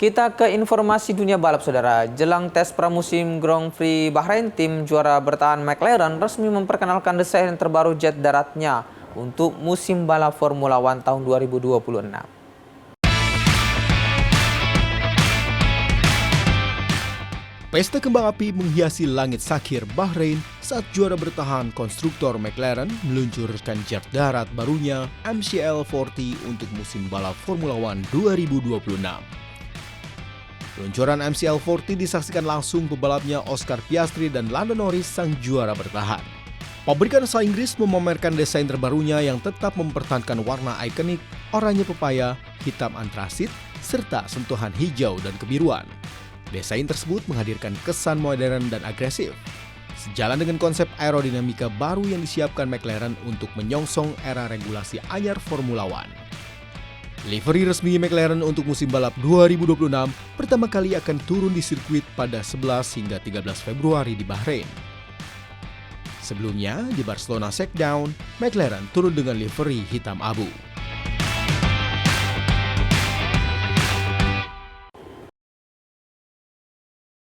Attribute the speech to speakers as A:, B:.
A: Kita ke informasi dunia balap, saudara. Jelang tes pramusim Grand Prix Bahrain, tim juara bertahan McLaren resmi memperkenalkan desain terbaru jet daratnya untuk musim balap Formula One tahun 2026.
B: Pesta kembang api menghiasi langit Sakhir, Bahrain saat juara bertahan konstruktor McLaren meluncurkan jet darat barunya MCL40 untuk musim balap Formula One 2026. Peluncuran MCL40 disaksikan langsung pebalapnya Oscar Piastri dan Lando Norris sang juara bertahan. Pabrikan asal Inggris memamerkan desain terbarunya yang tetap mempertahankan warna ikonik oranye pepaya, hitam antrasit, serta sentuhan hijau dan kebiruan. Desain tersebut menghadirkan kesan modern dan agresif, sejalan dengan konsep aerodinamika baru yang disiapkan McLaren untuk menyongsong era regulasi anyar Formula One. Livery resmi McLaren untuk musim balap 2026 pertama kali akan turun di sirkuit pada 11 hingga 13 Februari di Bahrain. Sebelumnya, di Barcelona Shakedown, McLaren turun dengan livery hitam abu.